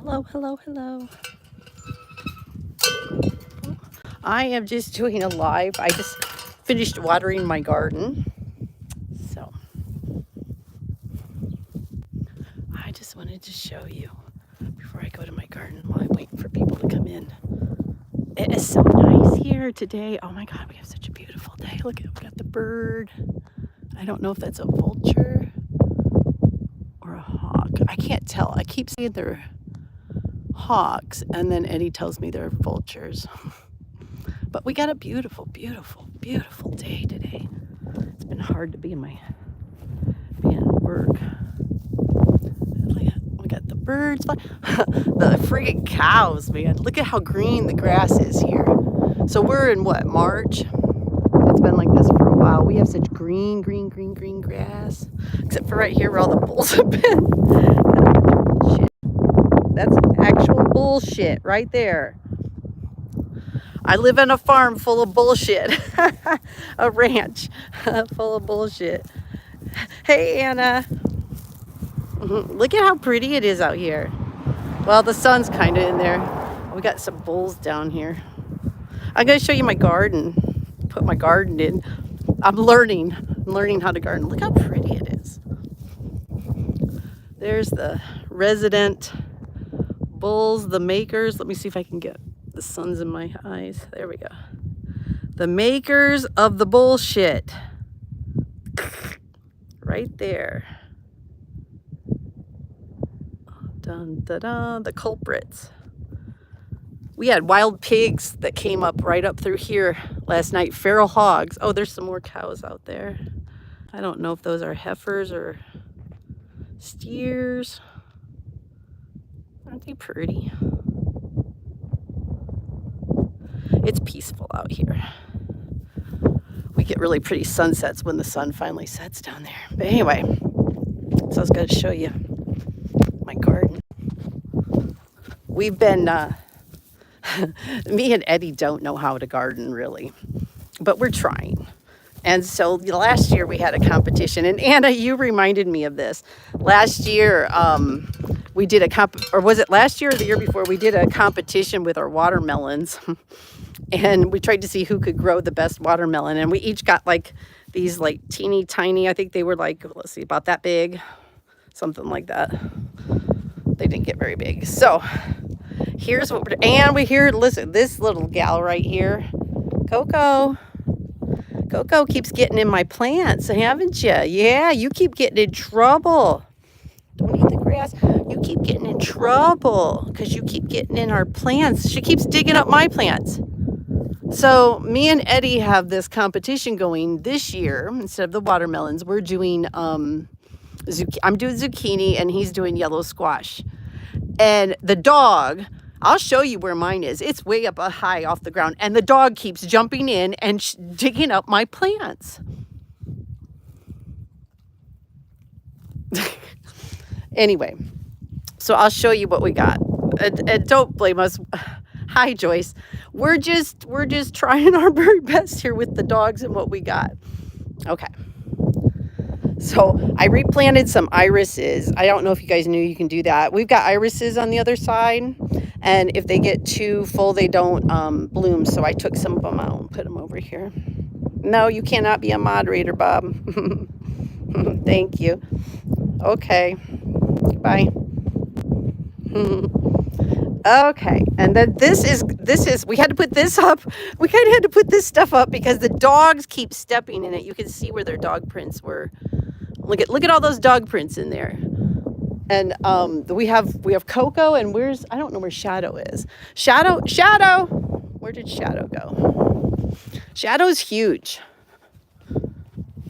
Hello, hello, hello. I am just doing a live. I just finished watering my garden. So I just wanted to show you before I go to my garden while I'm waiting for people to come in. It is so nice here today. Oh my God, we have such a beautiful day. Look, we got the bird. I don't know if that's a vulture or a hawk. I can't tell. I keep saying they're hawks, and then Eddie tells me they're vultures. But we got a beautiful, beautiful, beautiful day today. It's been hard to be at work. We got the birds, the friggin' cows, man. Look at how green the grass is here. So we're in what, March? It's been like this for a while. We have such green, green, green, green grass. Except for right here where all the bulls have been. Bullshit. That's actual bullshit right there. I live on a farm full of bullshit. A ranch full of bullshit. Hey, Anna. Look at how pretty it is out here. Well, the sun's kind of in there. We got some bulls down here. I'm going to show you my garden. Put my garden in. I'm learning how to garden. Look how pretty it is. There's the resident bulls, the makers. Let me see if I can get the sun's in my eyes. There we go. The makers of the bullshit. Right there. Dun, da, da, the culprits. We had wild pigs that came up right up through here last night. Feral hogs. Oh, there's some more cows out there. I don't know if those are heifers or steers. Aren't they pretty? It's peaceful out here. We get really pretty sunsets when the sun finally sets down there. But anyway, so I was going to show you my garden. We've been, me and Eddie don't know how to garden really, but we're trying. And so last year we had a competition, and Anna, you reminded me of this. Last year, we did or was it last year or the year before? We did a competition with our watermelons. And we tried to see who could grow the best watermelon. And we each got like these like teeny tiny, I think they were like, let's see, about that big, something like that. They didn't get very big. So here's what we're listen, this little gal right here, Coco keeps getting in my plants, haven't you? Yeah, you keep getting in trouble. Don't eat the grass. You keep getting in trouble because you keep getting in our plants. She keeps digging up my plants. So me and Eddie have this competition going this year. Instead of the watermelons, we're doing, I'm doing zucchini and he's doing yellow squash. And the dog, I'll show you where mine is. It's way up high off the ground. And the dog keeps jumping in and digging up my plants. Anyway, so I'll show you what we got. And don't blame us. Hi, Joyce. We're just trying our very best here with the dogs and what we got. Okay. So I replanted some irises. I don't know if you guys knew you can do that. We've got irises on the other side, and if they get too full, they don't bloom. So I took some of them out and put them over here. No, you cannot be a moderator, Bob. Thank you. Okay. Bye. Okay, and then this is, we had to put this up. We kind of had to put this stuff up because the dogs keep stepping in it. You can see where their dog prints were. Look at all those dog prints in there. And we have Coco, and I don't know where Shadow is. Shadow, where did Shadow go? Shadow's huge.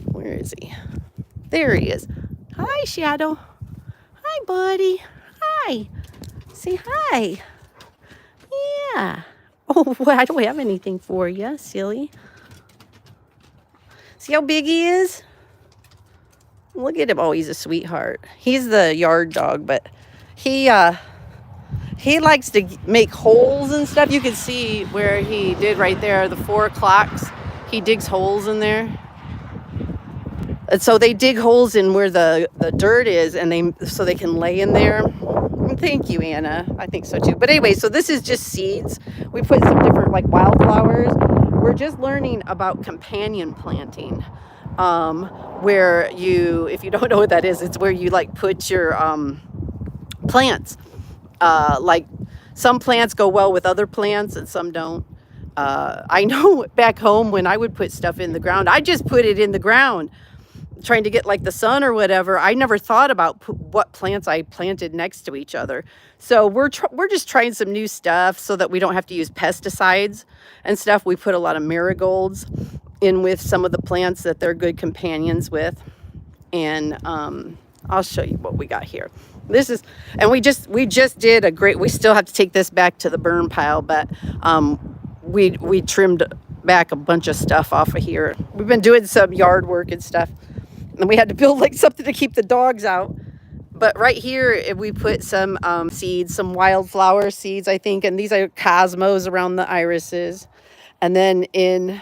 Where is he? There he is. Hi, Shadow. Hi, buddy. Hi. Say hi. Yeah. Oh, well, I don't have anything for you, silly. See how big he is? Look at him. Oh, he's a sweetheart. He's the yard dog, but he likes to make holes and stuff. You can see where he did right there, the 4 o'clocks. He digs holes in there. And so they dig holes in where the dirt is, and so they can lay in there. Thank you, Anna. I think so too. But anyway, so this is just seeds. We put some different like wildflowers. We're just learning about companion planting. Where you, if you don't know what that is, it's where you like put your plants. Like some plants go well with other plants and some don't. I know back home when I would put stuff in the ground, I just put it in the ground trying to get like the sun or whatever. I never thought about what plants I planted next to each other. So we're just trying some new stuff so that we don't have to use pesticides and stuff. We put a lot of marigolds in with some of the plants that they're good companions with. And I'll show you what we got here. This is, and we just did a great, we still have to take this back to the burn pile, but we trimmed back a bunch of stuff off of here. We've been doing some yard work and stuff, and we had to build like something to keep the dogs out. But right here, we put some seeds, some wildflower seeds, I think, and these are cosmos around the irises. And then in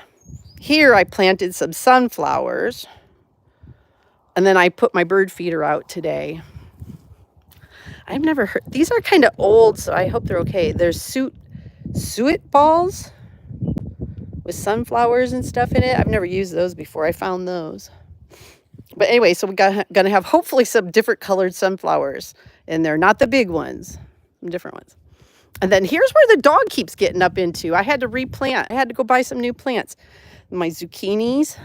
here, I planted some sunflowers. And then I put my bird feeder out today. I've never heard, these are kind of old, so I hope they're okay. There's suet balls with sunflowers and stuff in it. I've never used those before. I found those. But anyway, so we're gonna have hopefully some different colored sunflowers in there, not the big ones, some different ones. And then here's where the dog keeps getting up into. I had to replant. I had to go buy some new plants. My zucchinis.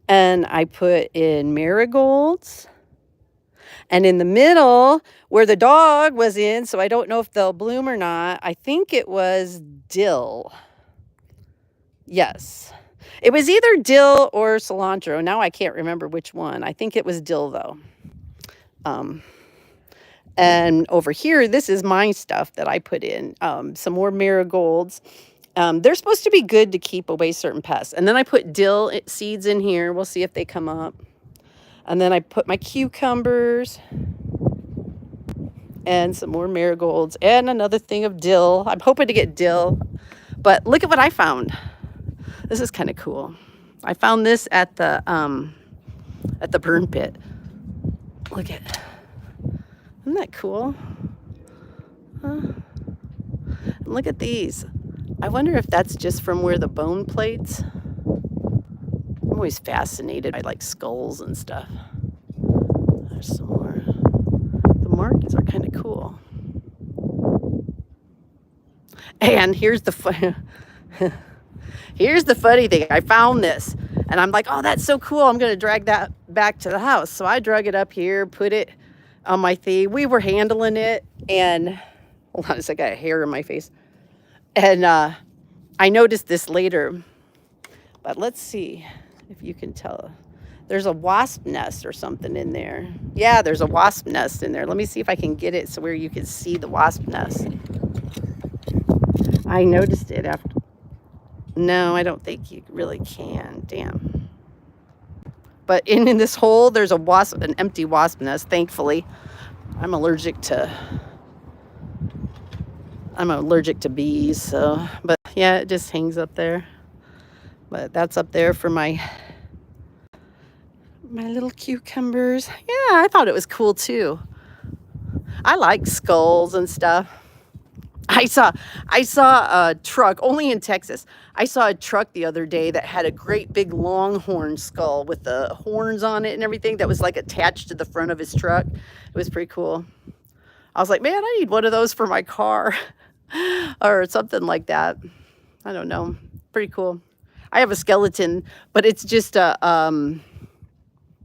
And I put in marigolds. And in the middle, where the dog was in, so I don't know if they'll bloom or not, I think it was dill. Yes. It was either dill or cilantro. Now I can't remember which one. I think it was dill, though. And over here, this is my stuff that I put in. Some more marigolds. They're supposed to be good to keep away certain pests. And then I put dill seeds in here. We'll see if they come up. And then I put my cucumbers and some more marigolds and another thing of dill. I'm hoping to get dill. But look at what I found. This is kind of cool. I found this at the burn pit. Look at, isn't that cool? And look at these. I wonder if that's just from where the bone plates. I'm always fascinated by like skulls and stuff. There's some more. The markings are kind of cool. And here's the here's the funny thing. I found this and I'm like, oh, that's so cool. I'm going to drag that back to the house. So I drug it up here, put it on my thing. We were handling it and hold on a second, I got hair in my face. And I noticed this later, but let's see if you can tell. There's a wasp nest or something in there. Yeah, there's a wasp nest in there. Let me see if I can get it so where you can see the wasp nest. I noticed it after. No, I don't think you really can. Damn. But in this hole, there's a wasp, an empty wasp nest, thankfully. I'm allergic to bees, so, but yeah, it just hangs up there. But that's up there for my little cucumbers. Yeah, I thought it was cool too. I like skulls and stuff. I saw a truck, only in Texas. I saw a truck the other day that had a great big longhorn skull with the horns on it and everything that was like attached to the front of his truck. It was pretty cool. I was like, man, I need one of those for my car or something like that. I don't know. Pretty cool. I have a skeleton, but it's just a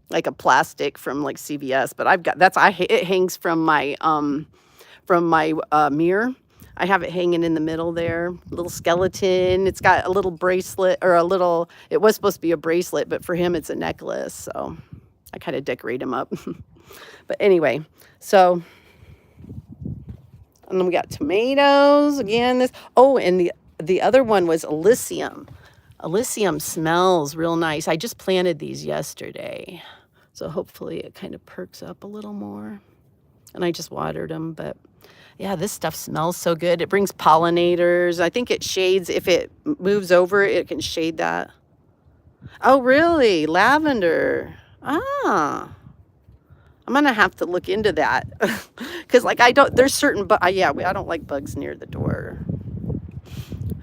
like a plastic from like CVS. But I've got it hangs from my mirror. I have it hanging in the middle there. Little skeleton. It's got a little bracelet or it was supposed to be a bracelet, but for him it's a necklace. So I kind of decorate him up. But anyway, so, and then we got tomatoes again. And the other one was Elysium. Elysium smells real nice. I just planted these yesterday. So hopefully it kind of perks up a little more. And I just watered them, but yeah, this stuff smells so good. It brings pollinators. I think it shades, if it moves over, it can shade that. Oh, really? Lavender. Ah. I'm gonna have to look into that because, like, I don't. There's certain, but yeah, I don't like bugs near the door.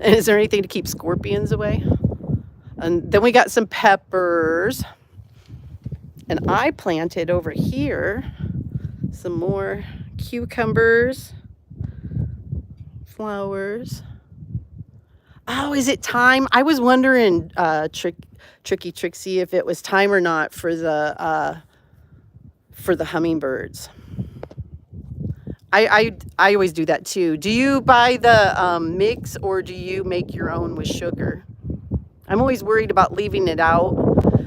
And is there anything to keep scorpions away? And then we got some peppers, and I planted over here some more cucumbers, flowers. Oh, is it time? I was wondering, Tricky Trixie, if it was time or not for the hummingbirds. I always do that too. Do you buy the mix, or do you make your own with sugar? I'm always worried about leaving it out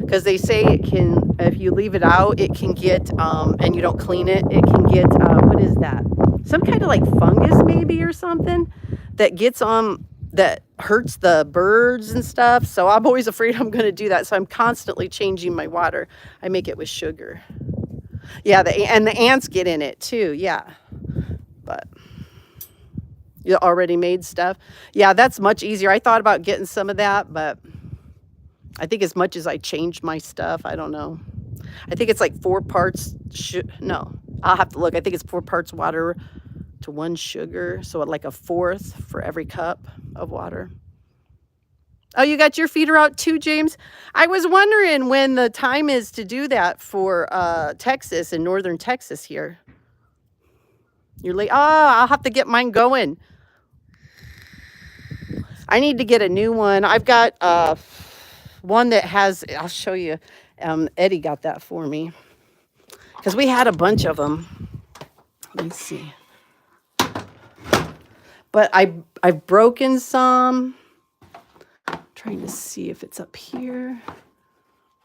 because they say it can, if you leave it out, it can get, and you don't clean it, it can get, what is that? Some kind of like fungus maybe or something that gets on, that hurts the birds and stuff. So I'm always afraid I'm going to do that. So I'm constantly changing my water. I make it with sugar. Yeah, and the ants get in it too. Yeah. But you already made stuff. Yeah, that's much easier. I thought about getting some of that, but I think as much as I changed my stuff, I don't know. I think it's like 4 parts. No, I'll have to look. I think it's 4 parts water to 1 sugar. So like a fourth for every cup of water. Oh, you got your feeder out too, James? I was wondering when the time is to do that for Texas, in northern Texas here. You're late. Oh, I'll have to get mine going. I need to get a new one. I've got one that has, I'll show you. Eddie got that for me because we had a bunch of them. Let me see. But I've broken some. I'm trying to see if it's up here.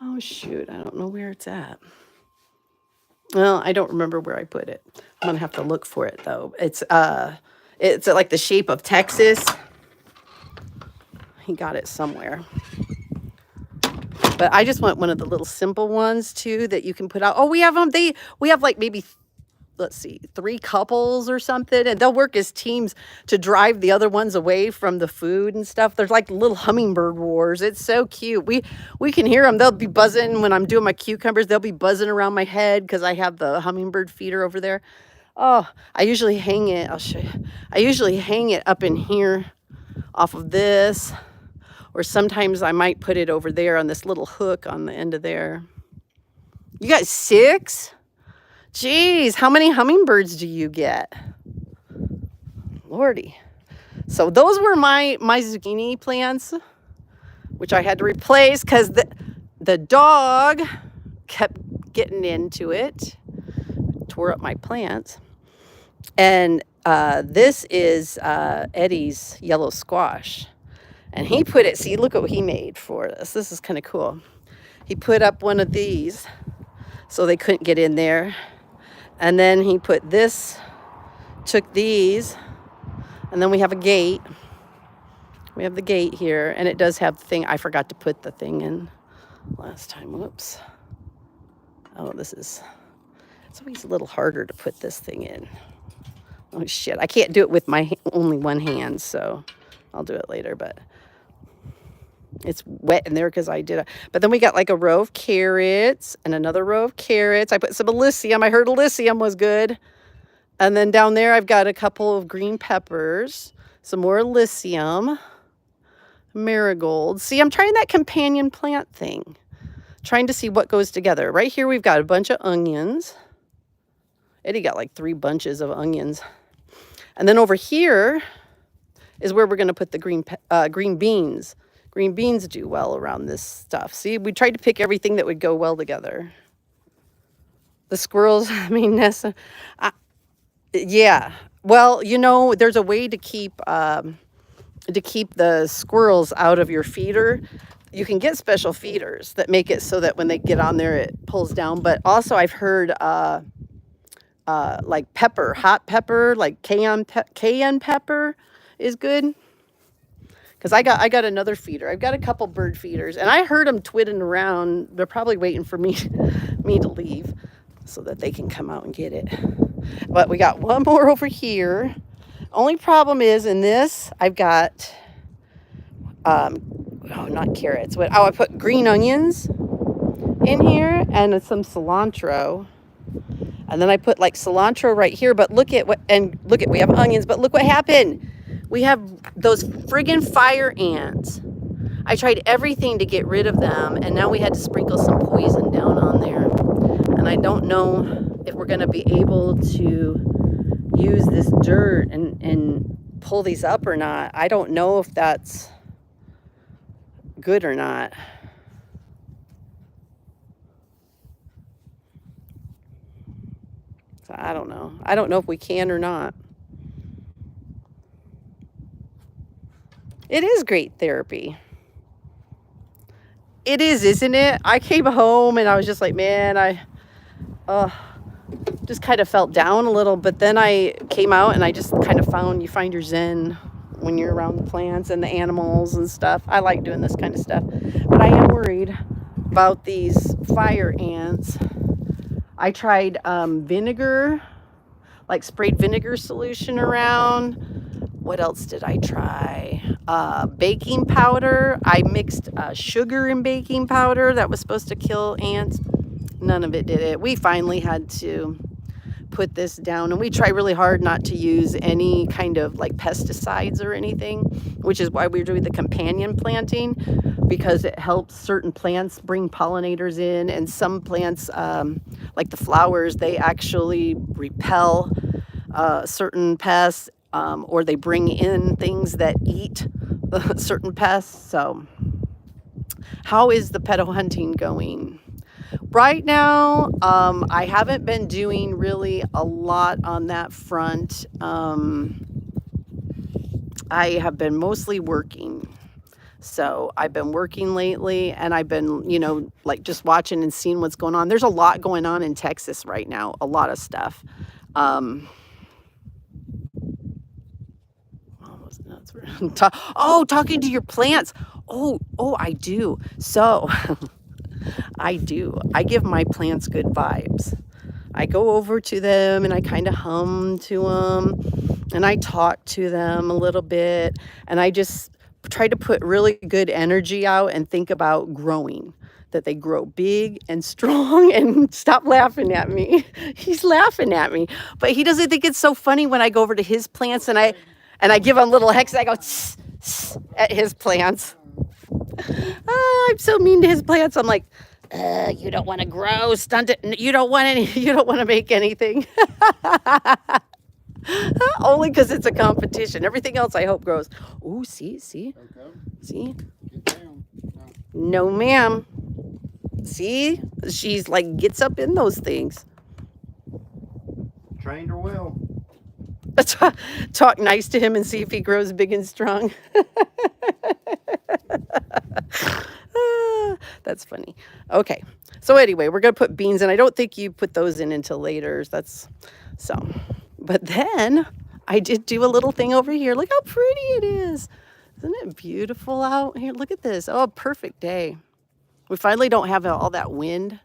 Oh shoot, I don't know where it's at. Well, I don't remember where I put it. I'm gonna have to look for it though. It's like the shape of Texas. He got it somewhere. But I just want one of the little simple ones too that you can put out. Oh, we have them. We have like maybe, let's see, 3 couples or something, and they'll work as teams to drive the other ones away from the food and stuff. There's like little hummingbird wars. It's so cute. We can hear them. They'll be buzzing when I'm doing my cucumbers. They'll be buzzing around my head because I have the hummingbird feeder over there. Oh, I usually hang it. I'll show you. I usually hang it up in here off of this, or sometimes I might put it over there on this little hook on the end of there. You got 6? Geez, how many hummingbirds do you get? Lordy. So those were my zucchini plants, which I had to replace because the dog kept getting into it, tore up my plants. And this is Eddie's yellow squash. And he put it, see, look what he made for us. This is kind of cool. He put up one of these so they couldn't get in there. And then he put this, took these, and then we have a gate. We have the gate here, and it does have the thing. I forgot to put the thing in last time. Whoops. Oh, it's always a little harder to put this thing in. Oh, shit. I can't do it with my only one hand, so I'll do it later, but it's wet in there because I did it. But then we got like a row of carrots and another row of carrots. I put some Elysium. I heard Elysium was good. And then down there I've got a couple of green peppers, some more Elysium, marigolds. See, I'm trying that companion plant thing, trying to see what goes together. Right here we've got a bunch of onions. Eddie got like 3 bunches of onions. And then over here is where we're going to put the green beans. Green beans do well around this stuff. See, we tried to pick everything that would go well together. The squirrels, I mean, Nessa, yeah. Well, you know, there's a way to keep the squirrels out of your feeder. You can get special feeders that make it so that when they get on there, it pulls down. But also I've heard like pepper, hot pepper, like cayenne pepper is good. Because I got another feeder. I've got a couple bird feeders, and I heard them twitting around. They're probably waiting for me to leave so that they can come out and get it. But we got one more over here. Only problem is in this, I've got, not carrots. I put green onions in here and some cilantro. And then I put like cilantro right here, but look at what, and look at, we have onions, but look what happened. We have those friggin' fire ants. I tried everything to get rid of them, and now we had to sprinkle some poison down on there. And I don't know if we're gonna be able to use this dirt and pull these up or not. I don't know if that's good or not. So I don't know. I don't know if we can or not. It is great therapy. It is, isn't it? I came home and I was just like, man, I just kind of felt down a little. But then I came out and I just kind of you find your zen when you're around the plants and the animals and stuff. I like doing this kind of stuff. But I am worried about these fire ants. I tried vinegar, like sprayed vinegar solution around. What else did I try? Baking powder. I mixed sugar and baking powder that was supposed to kill ants. None of it did it. We finally had to put this down, and we try really hard not to use any kind of like pesticides or anything, which is why we're doing the companion planting, because it helps certain plants bring pollinators in, and some plants like the flowers, they actually repel certain pests, or they bring in things that eat certain pests. So how is the pedo hunting going? Right now, I haven't been doing really a lot on that front. I have been mostly working. So I've been working lately, and I've been, like just watching and seeing what's going on. There's a lot going on in Texas right now, a lot of stuff. Talking to your plants. Oh, I do. So I do. I give my plants good vibes. I go over to them and I kind of hum to them and I talk to them a little bit, and I just try to put really good energy out and think about growing, that they grow big and strong. And stop laughing at me. He's laughing at me, but he doesn't think it's so funny when I go over to his plants and I give him little hecks. I go tss, tss, at his plants. I'm so mean to his plants. I'm like, you don't want to grow, stunt it. You don't want any. You don't want to make anything. Only because it's a competition. Everything else I hope grows. Oh, see, Get down. no, ma'am. See, she's like gets up in those things. Trained her well. Talk nice to him and see if he grows big and strong. That's funny. Okay. So anyway, we're going to put beans in. I don't think you put those in until later. But then I did do a little thing over here. Look how pretty it is. Isn't it beautiful out here? Look at this. Oh, perfect day. We finally don't have all that wind.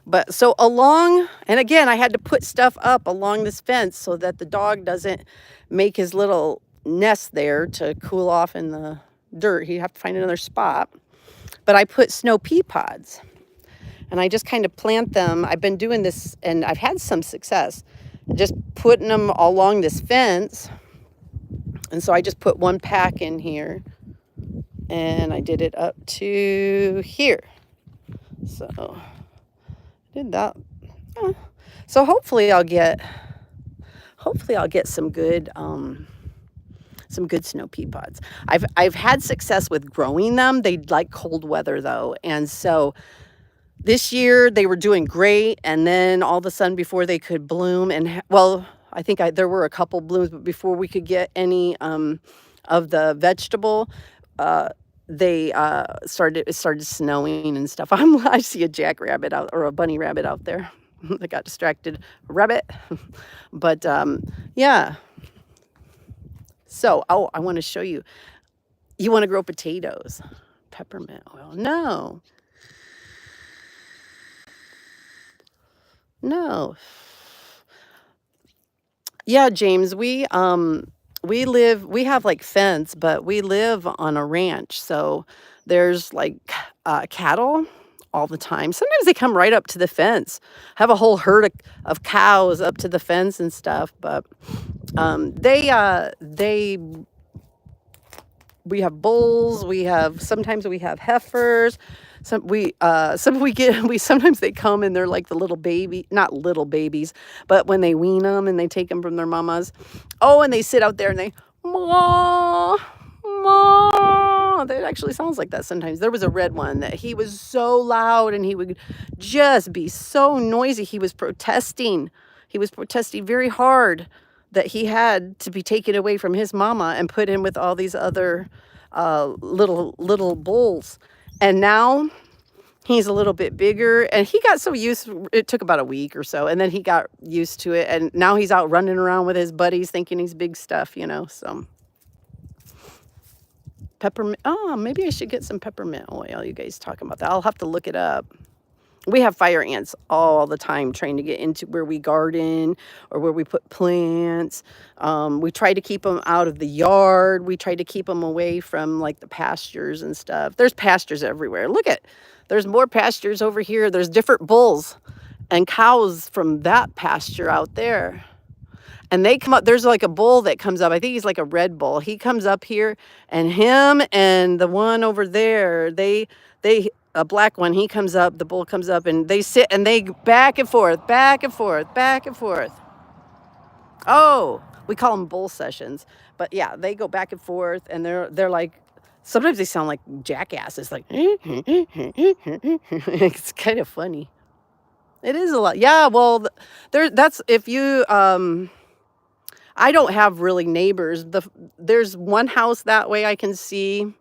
But so and again, I had to put stuff up along this fence so that the dog doesn't make his little nest there to cool off in the dirt. He'd have to find another spot. But I put snow pea pods, and I just kind of plant them. I've been doing this, and I've had some success, just putting them along this fence. And so I just put one pack in here, and I did it up to here. So I did that. So hopefully I'll get some good snow pea pods. I've had success with growing them. They like cold weather though, and so this year they were doing great. And then all of a sudden, before they could bloom, I think there were a couple blooms, but before we could get any of the vegetable, it started snowing and stuff. I see a jackrabbit out, or a bunny rabbit out there. I got distracted. Rabbit. But yeah. So, I want to show you. You want to grow potatoes. Peppermint oil. No. Yeah, James, we have like fence, but we live on a ranch. So there's like cattle all the time. Sometimes they come right up to the fence. Have a whole herd of cows up to the fence and stuff. But they we have bulls. Sometimes we have heifers. Some we get we sometimes they come and they're like the little baby, not little babies, but when they wean them and they take them from their mamas. Oh, and they sit out there and they ma ma. That actually sounds like that sometimes. There was a red one that he was so loud and he would just be so noisy. He was protesting. He was protesting very hard that he had to be taken away from his mama and put in with all these other little bulls. And now he's a little bit bigger and he got so used, it took about a week or so, and then he got used to it, and now he's out running around with his buddies thinking he's big stuff, so peppermint. Oh, maybe I should get some peppermint oil. You guys talking about that? I'll have to look it up. We have fire ants all the time trying to get into where we garden or where we put plants. We try to keep them out of the yard. We try to keep them away from like the pastures and stuff. There's pastures everywhere. There's more pastures over here. There's different bulls and cows from that pasture out there. And they come up, there's like a bull that comes up. I think he's like a red bull. He comes up here, and him and the one over there, a black one, he comes up, the bull comes up, and they sit and they back and forth, back and forth, back and forth. Oh, we call them bull sessions. But yeah, they go back and forth, and they're like, sometimes they sound like jackasses, like, it's kind of funny. It is a lot. Yeah, well, that's if you, I don't have really neighbors. There's one house that way I can see.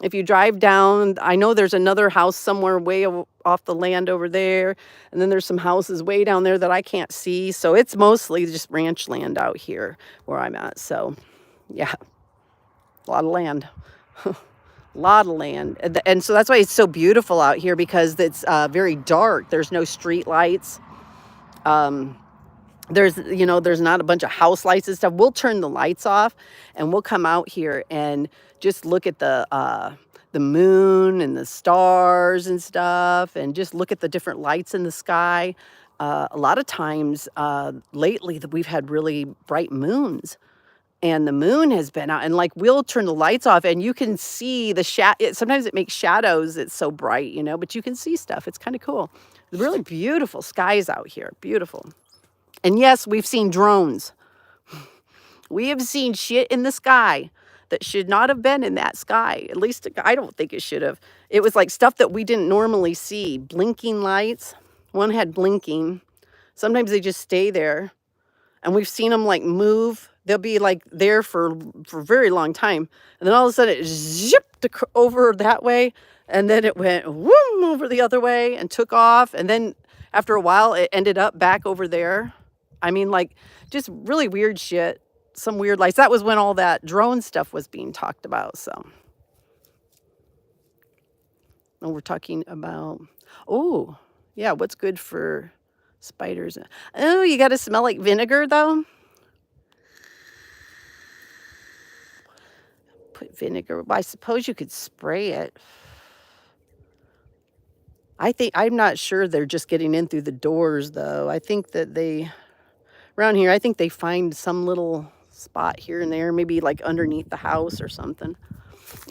If you drive down, I know there's another house somewhere way off the land over there. And then there's some houses way down there that I can't see. So it's mostly just ranch land out here where I'm at. So, yeah, a lot of land. A lot of land. And so that's why it's so beautiful out here, because it's very dark. There's no street lights. There's not a bunch of house lights and stuff. We'll turn the lights off and we'll come out here and just look at the moon and the stars and stuff, and just look at the different lights in the sky. A lot of times lately that we've had really bright moons, and the moon has been out, and like we'll turn the lights off and you can see the sometimes it makes shadows. It's so bright, but you can see stuff. It's kind of cool. Really beautiful skies out here. Beautiful. And yes, we've seen drones. We have seen shit in the sky that should not have been in that sky. At least I don't think it should have. It was like stuff that we didn't normally see. Blinking lights. One had blinking. Sometimes they just stay there. And we've seen them like move. They'll be like there for a very long time. And then all of a sudden it zipped over that way. And then it went whoom over the other way and took off. And then after a while, it ended up back over there. I mean, like, just really weird shit. Some weird lights. That was when all that drone stuff was being talked about. So, and we're talking about, oh, yeah, what's good for spiders? Oh, you got to smell like vinegar, though. Put vinegar. I suppose you could spray it. I'm not sure they're just getting in through the doors, though. I think that around here, I think they find some little spot here and there, maybe like underneath the house or something.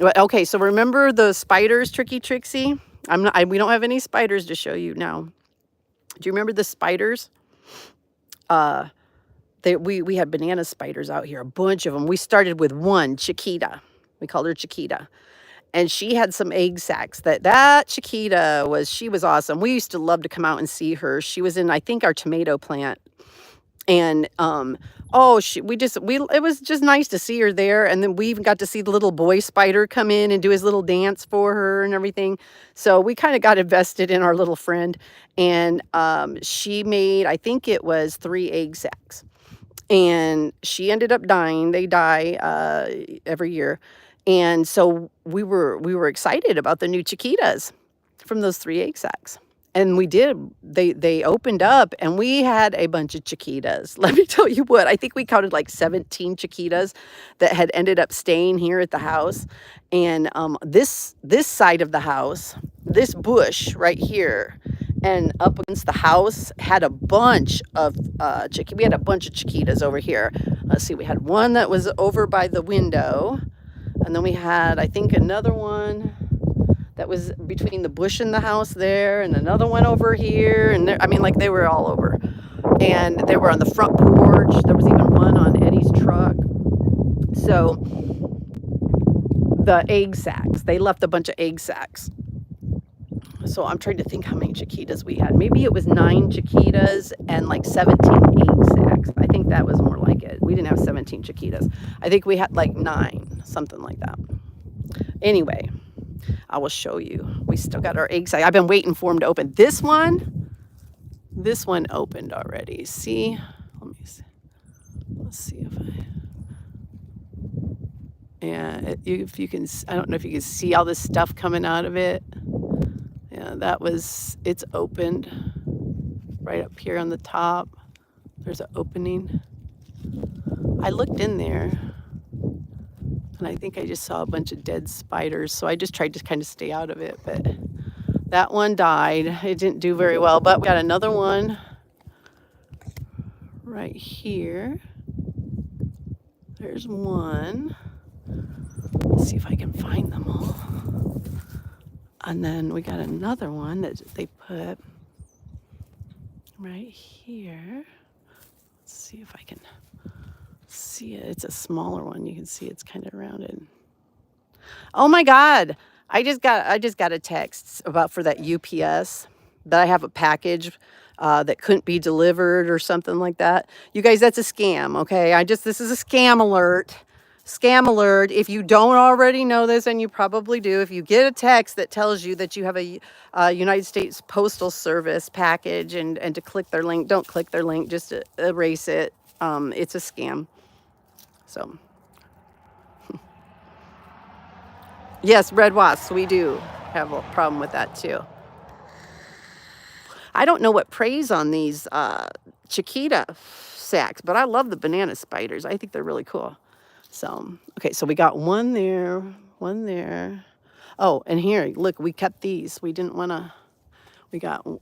Okay, so remember the spiders, Tricky Trixie? We don't have any spiders to show you now. Do you remember the spiders? We had banana spiders out here, a bunch of them. We started with one, Chiquita. We called her Chiquita. And she had some egg sacs. That Chiquita she was awesome. We used to love to come out and see her. She was in, I think, our tomato plant. And it was just nice to see her there. And then we even got to see the little boy spider come in and do his little dance for her and everything. So we kind of got invested in our little friend. And she made, I think it was 3 egg sacs. And she ended up dying. They die every year. And so we were excited about the new Chiquitas from those 3 egg sacs. And we did. They opened up and we had a bunch of Chiquitas. Let me tell you what, I think we counted like 17 Chiquitas that had ended up staying here at the house. And this side of the house, this bush right here and up against the house had a bunch of we had a bunch of cicadas over here. Let's see, we had one that was over by the window, and then we had, I think, another one that was between the bush and the house there, and another one over here, and there, I mean, like, they were all over. And they were on the front porch. There was even one on Eddie's truck. So the egg sacs, they left a bunch of egg sacs. So I'm trying to think how many cicadas we had. Maybe it was 9 cicadas and like 17 egg sacs. I think that was more like it. We didn't have 17 cicadas. I think we had like 9, something like that. Anyway, I will show you. We still got our egg sac. I've been waiting for them to open. This one opened already. See? Let me see. Let's see if I... Yeah, if you can, I don't know if you can see all this stuff coming out of it. Yeah, it's opened right up here on the top. There's an opening. I looked in there and I think I just saw a bunch of dead spiders. So I just tried to kind of stay out of it, but that one died. It didn't do very well, but we got another one right here. There's one. Let's see if I can find them all. And then we got another one that they put right here. Let's see if I can see it. It's a smaller one. You can see it's kind of rounded. Oh my God. I just got a text for that UPS that I have a package that couldn't be delivered or something like that. You guys, that's a scam, okay? This is a scam alert. Scam alert. If you don't already know this, and you probably do, if you get a text that tells you that you have a United States Postal Service package and to click their link, don't click their link, just erase it. It's a scam. So, yes, red wasps, we do have a problem with that too. I don't know what preys on these cicada sacs, but I love the banana spiders. I think they're really cool. So, okay, so we got one there, one there. Oh, and here, look, we kept these. We didn't want to,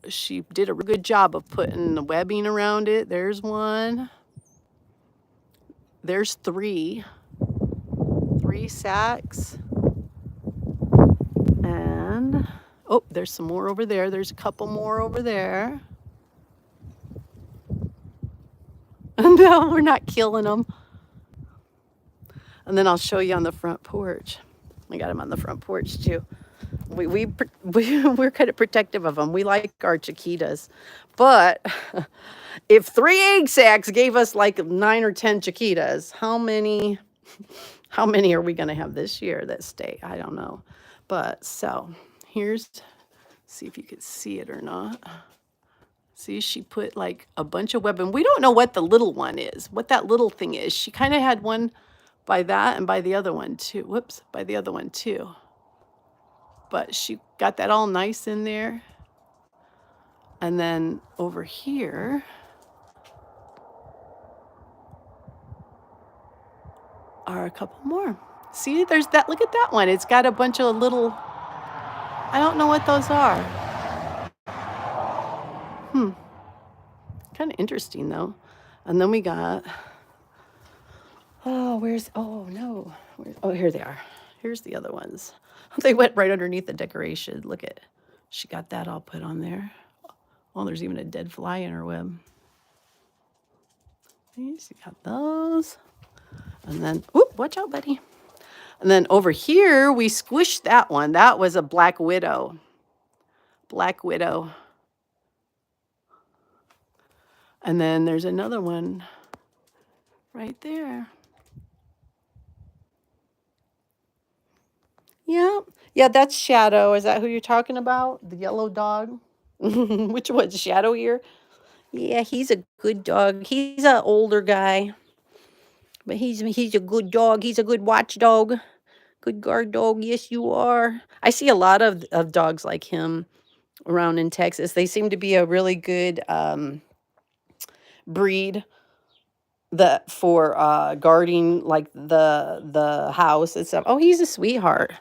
she did a good job of putting the webbing around it. There's one. There's 3 sacs. And, oh, there's some more over there. There's a couple more over there. No, we're not killing them. And then I'll show you on the front porch. I got them on the front porch too. We're kind of protective of them. We like our cicadas. But if 3 egg sacs gave us like 9 or 10 cicadas, how many are we going to have this year that stay? I don't know. But so see if you could see it or not. See, she put like a bunch of webbing. We don't know what the little one is, what that little thing is. She kind of had one by that and by the other one too. Whoops, by the other one too. But she got that all nice in there. And then over here are a couple more. See, there's that. Look at that one. It's got a bunch of little, I don't know what those are. Kind of interesting though. And then we got, oh no. Oh, here they are. Here's the other ones. They went right underneath the decoration. Look at, she got that all put on there. Oh, there's even a dead fly in her web. She got those. And then, oop, watch out, buddy. And then over here, we squished that one. That was a black widow. Black widow. And then there's another one right there. Yeah, that's Shadow. Is that who you're talking about? The yellow dog? Which one's Shadow here? Yeah, he's a good dog. He's an older guy. But he's a good dog. He's a good watchdog. Good guard dog. Yes, you are. I see a lot of dogs like him around in Texas. They seem to be a really good breed for guarding like the house and stuff. Oh, he's a sweetheart.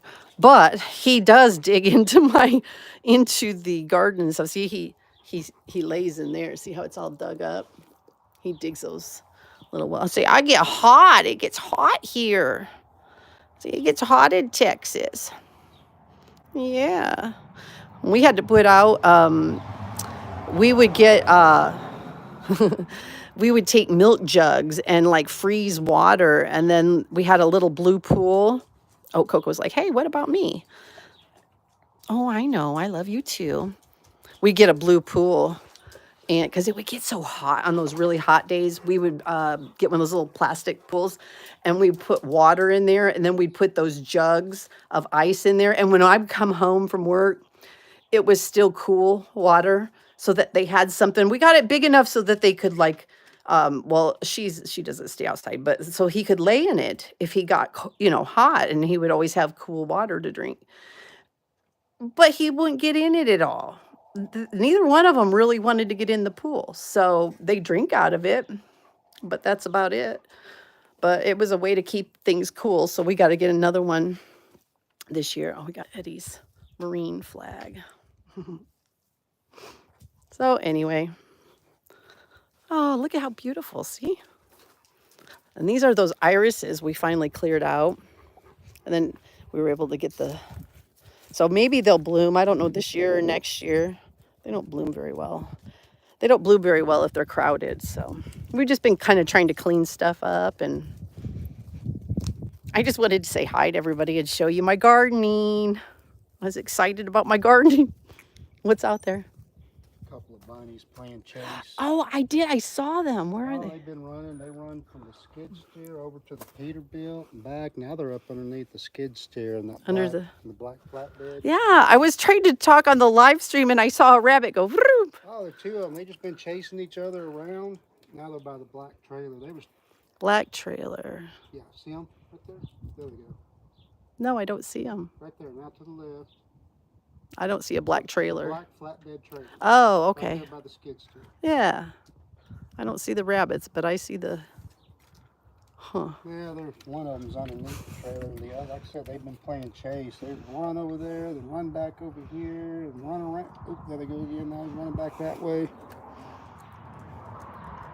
But he does dig into the garden and stuff. See, he lays in there. See how it's all dug up? He digs those little wells. See, I get hot. It gets hot here. See, it gets hot in Texas. Yeah. We had to put out, we would get, we would take milk jugs and like freeze water. And then we had a little blue pool. Oh, Coco's like, hey, what about me? Oh, I know. I love you too. We get a blue pool. And because it would get so hot on those really hot days, we would get one of those little plastic pools and we'd put water in there. And then we'd put those jugs of ice in there. And when I'd come home from work, it was still cool water so that they had something. We got it big enough so that they could like, well, she doesn't stay outside, but so he could lay in it if he got, hot, and he would always have cool water to drink. But he wouldn't get in it at all. Neither one of them really wanted to get in the pool. So they drink out of it, but that's about it. But it was a way to keep things cool. So we got to get another one this year. Oh, we got Eddie's marine flag. So anyway. Oh, look at how beautiful. See? And these are those irises we finally cleared out. And then we were able to get so maybe they'll bloom. I don't know, this year or next year. They don't bloom very well. They don't bloom very well if they're crowded. So we've just been kind of trying to clean stuff up. And I just wanted to say hi to everybody and show you my gardening. I was excited about my gardening. What's out there? A couple of bunnies playing chase. Oh, I did. I saw them. Where are they? They've been running. They run from the skid steer over to the Peterbilt and back. Now they're up underneath the skid steer and the black flatbed. Yeah, I was trying to talk on the live stream and I saw a rabbit go. Vroom. Oh, there are two of them. They just been chasing each other around. Now they're by the black trailer. Black trailer. Yeah, see them right there? There we go. No, I don't see them. Right there, now to the left. I don't see a black trailer. Black flatbed trailer. Oh, okay. Right there by the skid steer. Yeah. I don't see the rabbits, but I see the... Yeah, there's one of them's underneath the trailer, and the other, like I said, they've been playing chase. They run over there, then run back over here, and run around. Oop, there they go again. Now he's running back that way. You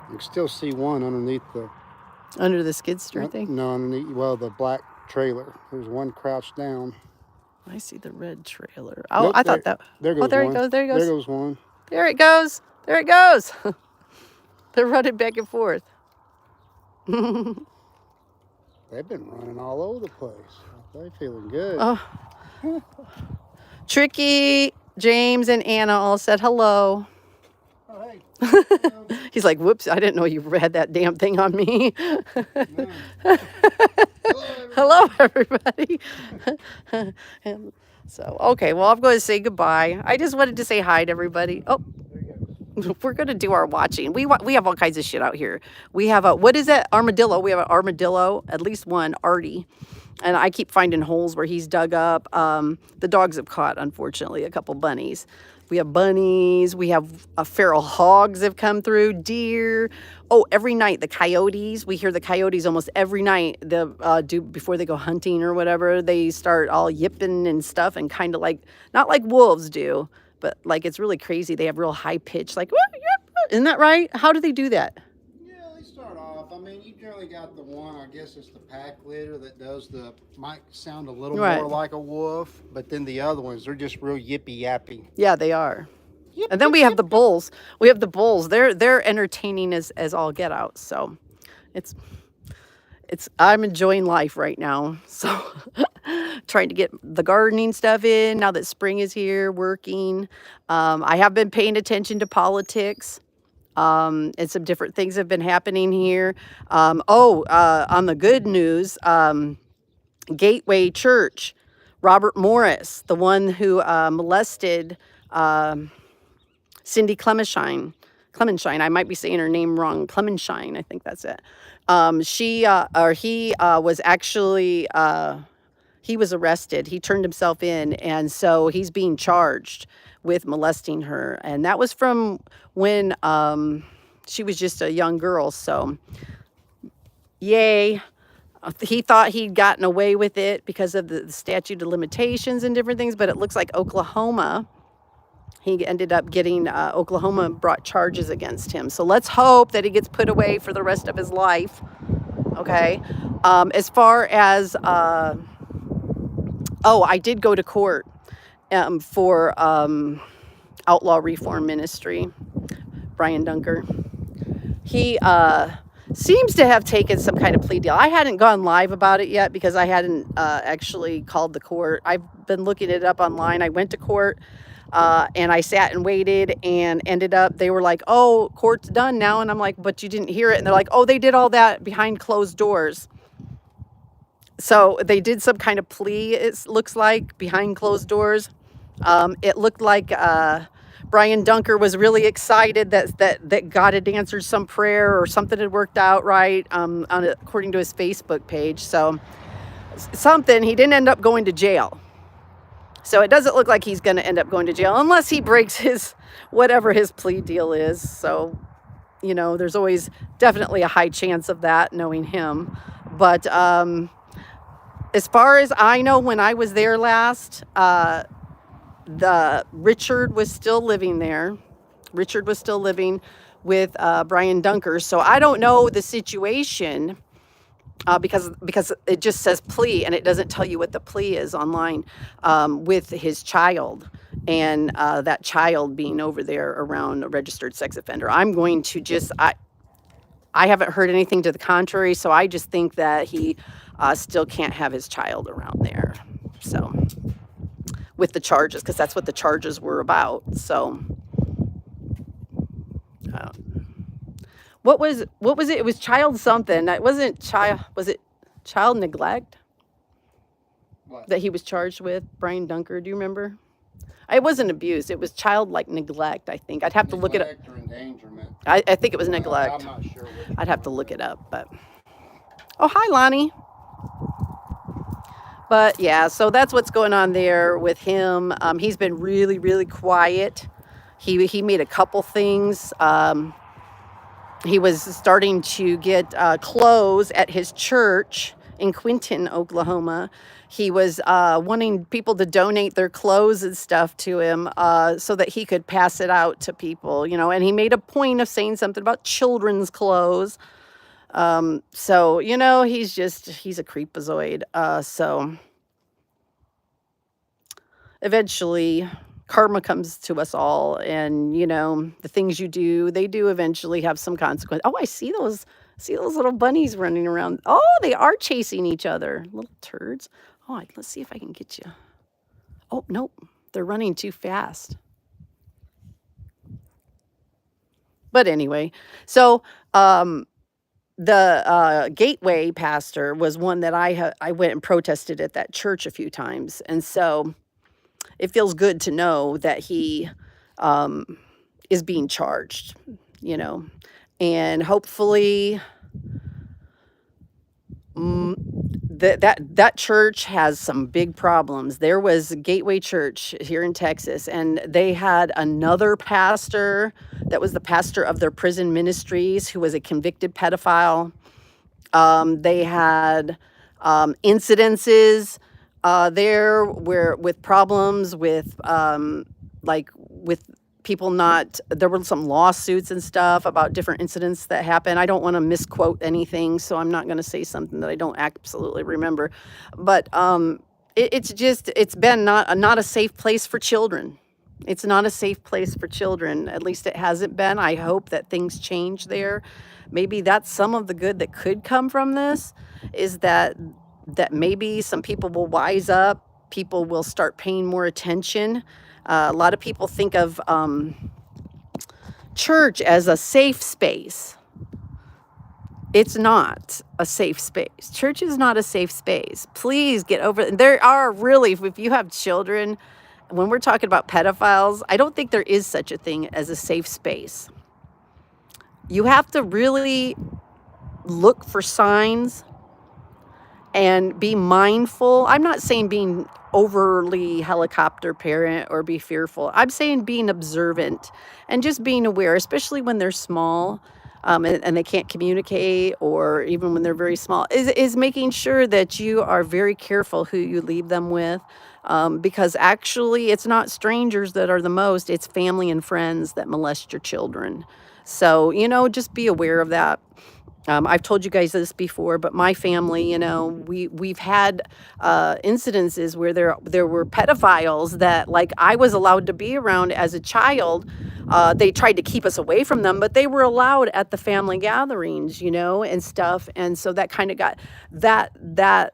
can still see one underneath the... Under the skid steer thing? No, underneath, well, the black trailer. There's one crouched down. I see the red trailer. Oh, nope, I thought that... There goes oh, there one. It goes. There it goes. There goes one. There it goes. There it goes. They're running back and forth. They've been running all over the place. They're feeling good. Oh. Tricky, James, and Anna all said hello. Oh, hey. He's like, whoops, I didn't know you had that damn thing on me. Hello, everybody. And so, okay, well, I'm going to say goodbye. I just wanted to say hi to everybody. Oh, we're going to do our watching. We have all kinds of shit out here. We have what is that? Armadillo. We have an armadillo, at least one, Artie. And I keep finding holes where he's dug up. The dogs have caught, unfortunately, a couple bunnies. We have bunnies. We have feral hogs have come through, deer. Oh, every night, the coyotes. We hear the coyotes almost every night. Before they go hunting or whatever, they start all yipping and stuff and kind of like, not like wolves do, but like it's really crazy. They have real high pitch, like, isn't that right? How do they do that? They start off. I mean, you generally got the one, I guess it's the pack litter that might sound a little more like a wolf, but then the other ones, they're just real yippy yappy. Yeah, they are. Yip, and then we have the bulls. We have the bulls. They're entertaining as all get out. So I'm enjoying life right now. So trying to get the gardening stuff in now that spring is here, working. I have been paying attention to politics. And some different things have been happening here. On the good news, Gateway Church, Robert Morris, the one who molested Cindy Clemenshine, I might be saying her name wrong, Clemenshine, I think that's it. He was actually, he was arrested. He turned himself in, and so he's being charged with molesting her. And that was from when she was just a young girl. So, yay. He thought he'd gotten away with it because of the statute of limitations and different things, but it looks like he ended up getting, Oklahoma brought charges against him. So let's hope that he gets put away for the rest of his life. Okay. As far as, I did go to court for Outlaw Reform Ministry, Brian Dunker. He seems to have taken some kind of plea deal. I hadn't gone live about it yet because I hadn't actually called the court. I've been looking it up online. I went to court and I sat and waited and ended up, they were like, oh, court's done now. And I'm like, but you didn't hear it. And they're like, oh, they did all that behind closed doors. So they did some kind of plea, it looks like, behind closed doors. It looked like Brian Dunker was really excited that God had answered some prayer or something had worked out right, according to his Facebook page. So something, he didn't end up going to jail. So it doesn't look like he's going to end up going to jail unless he breaks whatever his plea deal is. So, there's always definitely a high chance of that, knowing him. But as far as I know, when I was there last, Richard was still living there. Richard was still living with Brian Dunker. So I don't know the situation because it just says plea and it doesn't tell you what the plea is online with his child and that child being over there around a registered sex offender. I'm going to I haven't heard anything to the contrary, so I just think that he still can't have his child around there. So with the charges, because that's what the charges were about. So what was it? It was child something. That wasn't child. Was it child neglect What? that he was charged with? Brian Dunker, do you remember? It wasn't abuse. It was child neglect. I think I'd have to look it up. Neglect or endangerment. I think it was neglect. I'm not sure which I'd have to look it up. But hi, Lonnie. But yeah, so that's what's going on there with him. He's been really, really quiet. He made a couple things. He was starting to get clothes at his church in Quinton, Oklahoma. He was wanting people to donate their clothes and stuff to him so that he could pass it out to people, and he made a point of saying something about children's clothes. So, he's a creepazoid. So eventually karma comes to us all, and the things you do, they do eventually have some consequence. Oh, I see those little bunnies running around. Oh, they are chasing each other, little turds. Oh, let's see if I can get you. Oh, nope, they're running too fast. But anyway, so the Gateway pastor was one that I went and protested at that church a few times, and so it feels good to know that he is being charged, and hopefully that church has some big problems. There was a Gateway Church here in Texas, and they had another pastor that was the pastor of their prison ministries who was a convicted pedophile. They had incidences there with problems with with people there were some lawsuits and stuff about different incidents that happened. I don't want to misquote anything, so I'm not going to say something that I don't absolutely remember. But it's been not a safe place for children. It's not a safe place for children. At least it hasn't been. I hope that things change there. Maybe that's some of the good that could come from this, is that maybe some people will wise up. People will start paying more attention. A lot of people think of church as a safe space. It's not a safe space. Church is not a safe space. Please get over it. There are really, if you have children, when we're talking about pedophiles, I don't think there is such a thing as a safe space. You have to really look for signs and be mindful. I'm not saying being overly helicopter parent or be fearful. I'm saying being observant and just being aware, especially when they're small. and they can't communicate, or even when they're very small, is making sure that you are very careful who you leave them with. Because actually, it's not strangers that are the most, it's family and friends that molest your children. So, just be aware of that. I've told you guys this before, but my family, we've had incidences where there were pedophiles that, like, I was allowed to be around as a child. They tried to keep us away from them, but they were allowed at the family gatherings, and stuff. And so that kind of got that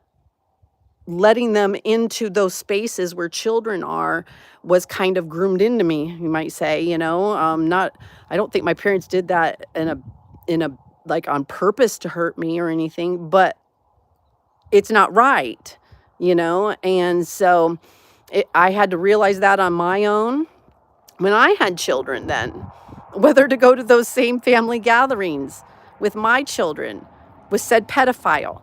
letting them into those spaces where children are was kind of groomed into me, you might say. Not, I don't think my parents did that in a like on purpose to hurt me or anything, but it's not right. And so I had to realize that on my own when I had children, then whether to go to those same family gatherings with my children with said pedophile.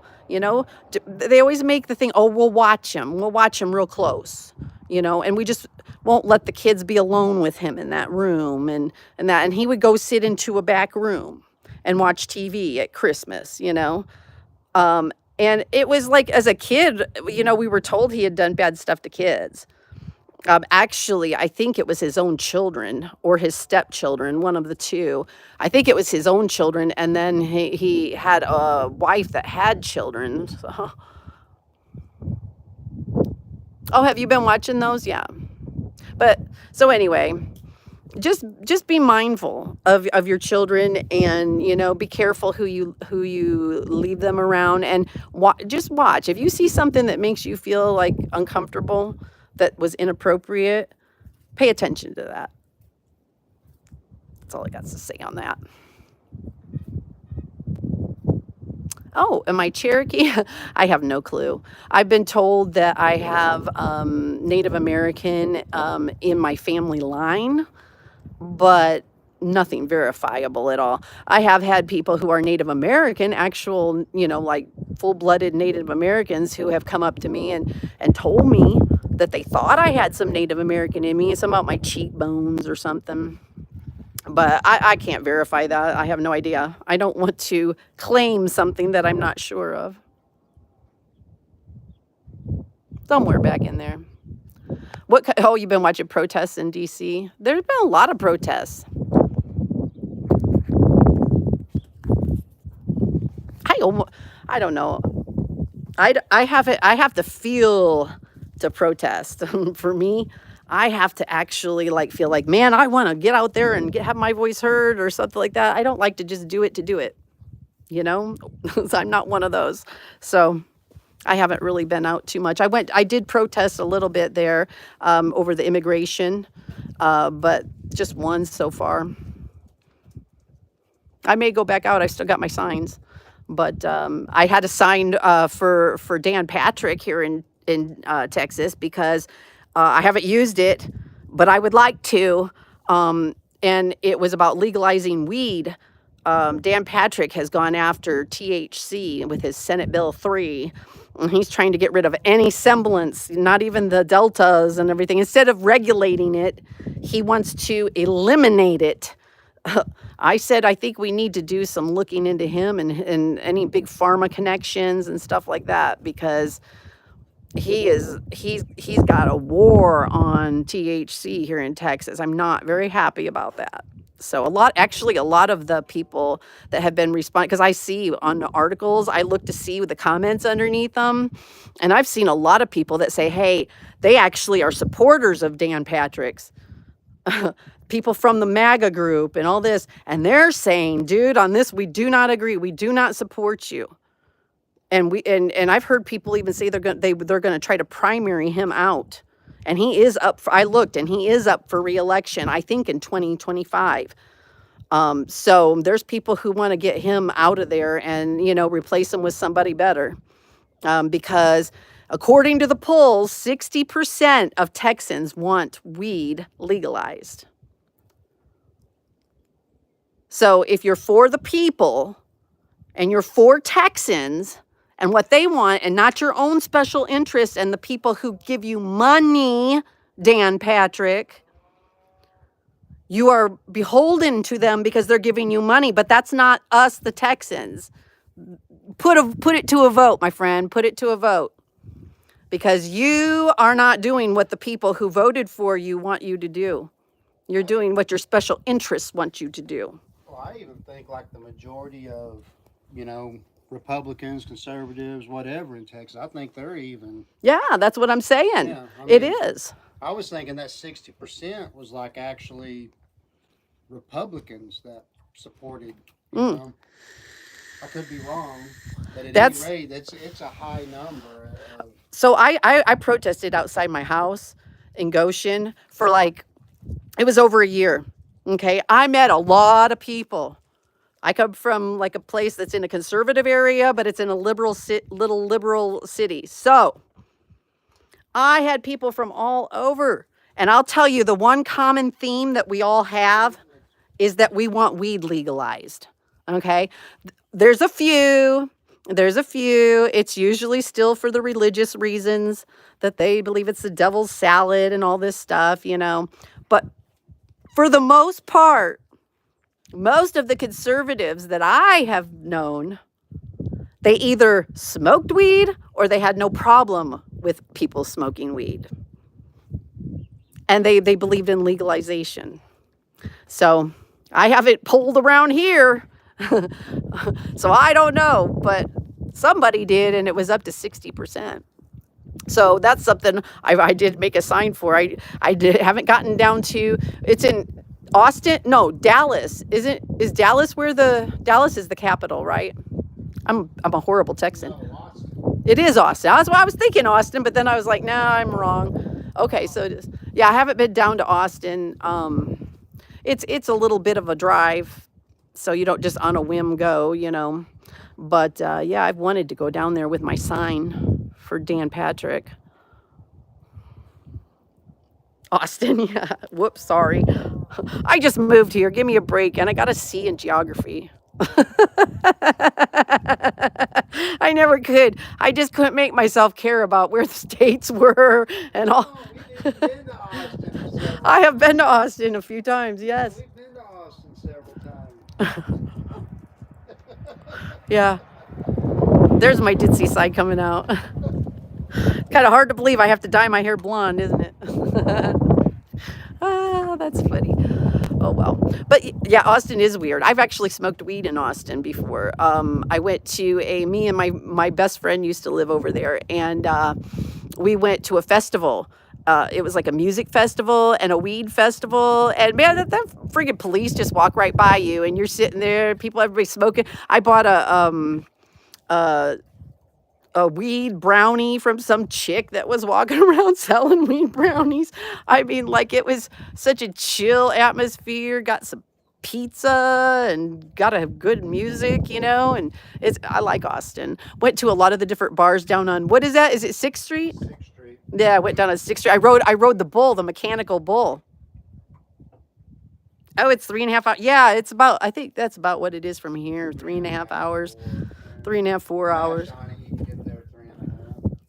They always make the thing, oh, we'll watch him real close, and we just won't let the kids be alone with him in that room, and he would go sit into a back room and watch TV at Christmas. And it was like, as a kid, we were told he had done bad stuff to kids. Actually, I think it was his own children or his stepchildren, one of the two. I think it was his own children, and then he had a wife that had children. Oh, have you been watching those? Yeah. But so anyway, just be mindful of your children, and be careful who you leave them around, and just watch. If you see something that makes you feel like uncomfortable, that was inappropriate, pay attention to that. That's all I got to say on that. Oh, am I Cherokee? I have no clue. I've been told that I have Native American in my family line, but nothing verifiable at all. I have had people who are Native American, actual, like full-blooded Native Americans, who have come up to me and told me that they thought I had some Native American in me, some about my cheekbones or something. But I can't verify that. I have no idea. I don't want to claim something that I'm not sure of. Somewhere back in there. Oh, you've been watching protests in DC? There's been a lot of protests. I don't know. I have to feel to protest. For me, I have to actually feel like, man, I want to get out there and have my voice heard or something like that. I don't like to just do it to do it. I'm not one of those. So I haven't really been out too much. I did protest a little bit there over the immigration, but just one so far. I may go back out. I still got my signs, but I had a sign for Dan Patrick here in Texas, because I haven't used it, but I would like to. And it was about legalizing weed. Dan Patrick has gone after THC with his Senate Bill 3. And he's trying to get rid of any semblance, not even the deltas and everything. Instead of regulating it, he wants to eliminate it. I said, I think we need to do some looking into him and any big pharma connections and stuff like that, because he's got a war on THC here in Texas. I'm not very happy about that. So a lot of the people that have been responding, because I see on the articles, I look to see the comments underneath them, and I've seen a lot of people that say, hey, they actually are supporters of Dan Patrick's. People from the MAGA group and all this, and they're saying, dude, on this, we do not agree. We do not support you. And I've heard people even say they're going to try to primary him out. And he is up for, I looked, and he is up for re-election, I think in 2025. So there's people who want to get him out of there and, replace him with somebody better. Because according to the polls, 60% of Texans want weed legalized. So if you're for the people and you're for Texans and what they want, and not your own special interests and the people who give you money, Dan Patrick, You are beholden to them because they're giving you money, but that's not us, the Texans. Put it to a vote, my friend. Put it to a vote. Because you are not doing what the people who voted for you want you to do. You're doing what your special interests want you to do. Well, I even think like the majority of, Republicans, conservatives, whatever in Texas, I think they're even. Yeah, that's what I'm saying. Yeah, it is. I was thinking that 60% was like actually Republicans that supported, you know. I could be wrong, but at any rate, it's a high number. So I protested outside my house in Goshen for it was over a year. Okay, I met a lot of people. I come from like a place that's in a conservative area, but it's in a little liberal city. So I had people from all over. And I'll tell you, the one common theme that we all have is that we want weed legalized. Okay, there's a few. It's usually still for the religious reasons that they believe it's the devil's salad and all this stuff, But for the most part, most of the conservatives that I have known, they either smoked weed or they had no problem with people smoking weed. And they believed in legalization. So I have it polled around here. So I don't know, but somebody did, and it was up to 60%. So that's something I did make a sign for. Haven't gotten down to. It's in Austin. No, Dallas. Is Dallas where Dallas is the capital, right? I'm a horrible Texan. No, it is Austin. That's why I was thinking Austin, but then I was like, nah, I'm wrong. Okay, so yeah, I haven't been down to Austin. It's a little bit of a drive. So you don't just on a whim go, But yeah, I've wanted to go down there with my sign for Dan Patrick. Austin, yeah. Whoops, sorry. I just moved here. Give me a break. And I got a C in geography. I never could. I just couldn't make myself care about where the states were and all. I have been to Austin a few times, yes. We've been to Austin several times. Yeah. There's my ditzy side coming out. Kind of hard to believe I have to dye my hair blonde, isn't it? That's funny. Oh, well. But yeah, Austin is weird. I've actually smoked weed in Austin before. I went to me and my best friend used to live over there, and we went to a festival. It was like a music festival and a weed festival. And man, that friggin' police just walk right by you and you're sitting there, everybody smoking. I bought a weed brownie from some chick that was walking around selling weed brownies. I mean, it was such a chill atmosphere. Got some pizza and got a good music, and I like Austin. Went to a lot of the different bars down on, what is that? Is it 6th Street? 6th Street. Yeah, I went down on 6th Street. I rode the bull, the mechanical bull. Oh, it's 3.5 hours. Yeah, I think that's about what it is from here. 3.5 hours. 3.5, 4 hours.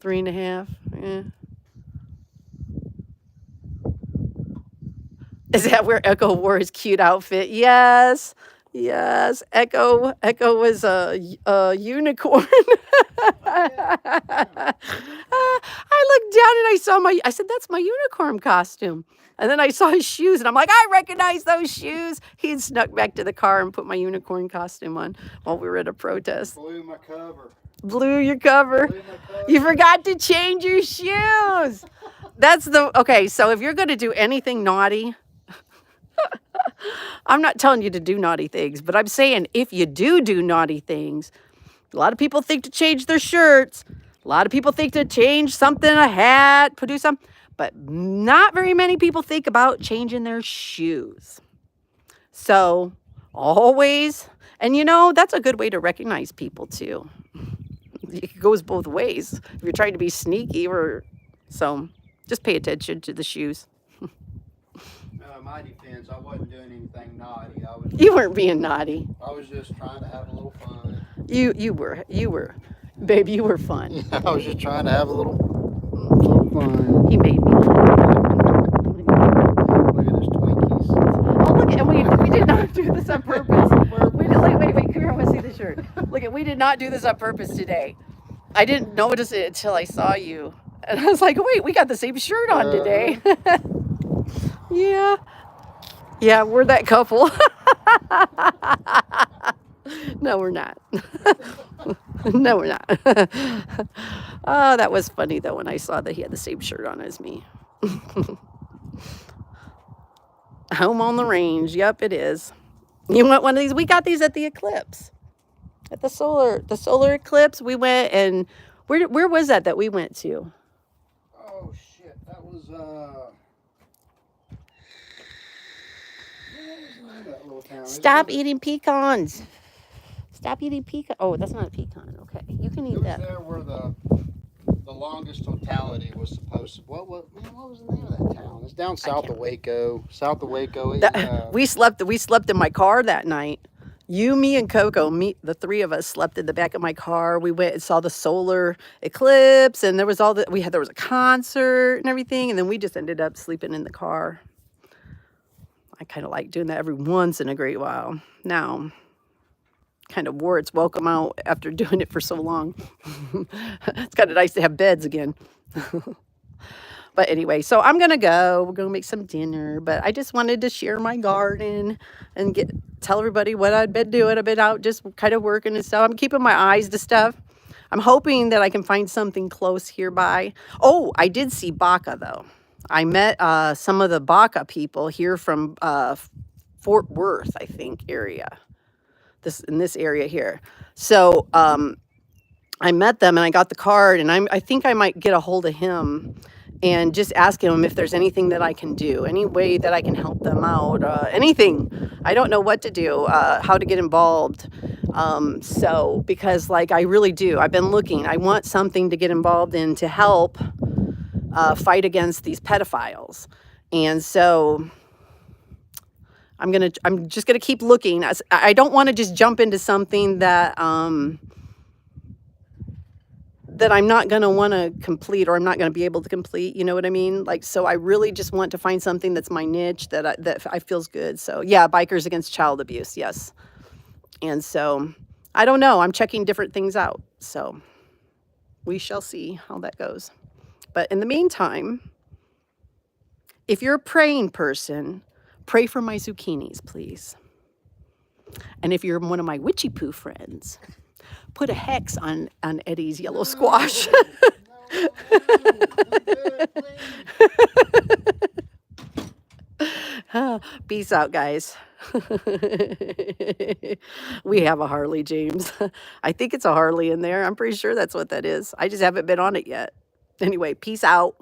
3.5. Yeah. Is that where Echo wore his cute outfit? Yes. Echo was a unicorn. I looked down and I said, that's my unicorn costume. And then I saw his shoes and I'm like, I recognize those shoes. He had snuck back to the car and put my unicorn costume on while we were at a protest. Blew my cover. Blew your cover. You forgot to change your shoes. Okay, so if you're going to do anything naughty, I'm not telling you to do naughty things, but I'm saying if you do naughty things, a lot of people think to change their shirts. A lot of people think to change something, a hat, do something, but not very many people think about changing their shoes. So always, and that's a good way to recognize people too. It goes both ways. If you're trying to be sneaky so just pay attention to the shoes. My defense, I wasn't doing anything naughty. You weren't being naughty. I was just trying to have a little fun. You were. Babe, you were fun. Yeah, I was just trying to have a little fun. He made me. Look at his Twinkies. Oh, did not do this on purpose today. I didn't notice it until I saw you. And I was like, wait, we got the same shirt on today. Yeah. Yeah, we're that couple. No, we're not. No, we're not. Oh, that was funny, though, when I saw that he had the same shirt on as me. Home on the range. Yep, it is. You want one of these? We got these at the eclipse. At the solar eclipse, we went, and where was that we went to? Oh shit, that was that little town. Stop eating pecans. Stop eating pecan. Oh, that's not a pecan. Okay, you can eat that. It was there where the longest totality was supposed to. What was the name of that town? It's down south of Waco. South of Waco. We slept in my car that night. You, me, and Coco, the three of us slept in the back of my car. We went and saw the solar eclipse, and there was there was a concert and everything, and then we just ended up sleeping in the car. I kind of like doing that every once in a great while. Now, kind of wore its welcome out after doing it for so long. It's kind of nice to have beds again. But anyway, so I'm going to go. We're going to make some dinner. But I just wanted to share my garden and tell everybody what I'd been doing. I've been out just kind of working and stuff. I'm keeping my eyes to stuff. I'm hoping that I can find something close hereby. Oh, I did see baka, though. I met some of the baka people here from Fort Worth, I think, area. In this area here. So I met them and I got the card, and I think I might get a hold of him and just ask him if there's anything that I can do, any way that I can help them out, anything. I don't know what to do, how to get involved. So because I really do, I've been looking. I want something to get involved in to help fight against these pedophiles, and so I'm just gonna keep looking. I don't want to just jump into something that that I'm not gonna want to complete, or I'm not gonna be able to complete. You know what I mean? So I really just want to find something that's my niche that I feels good. So yeah, bikers against child abuse, yes. And so I don't know. I'm checking different things out. So we shall see how that goes. But in the meantime, if you're a praying person, pray for my zucchinis, please. And if you're one of my witchy poo friends, put a hex on Eddie's yellow squash. Peace out, guys. We have a Harley, James. I think it's a Harley in there. I'm pretty sure that's what that is. I just haven't been on it yet. Anyway, peace out.